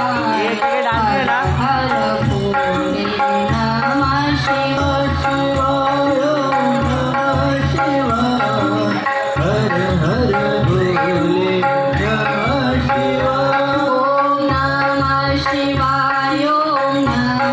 एकीकडे डान्स आहे ना. हर भोले नमः शिवाय हर हर भोले नमः शिवाय ओम नमः शिवाय ओम नमः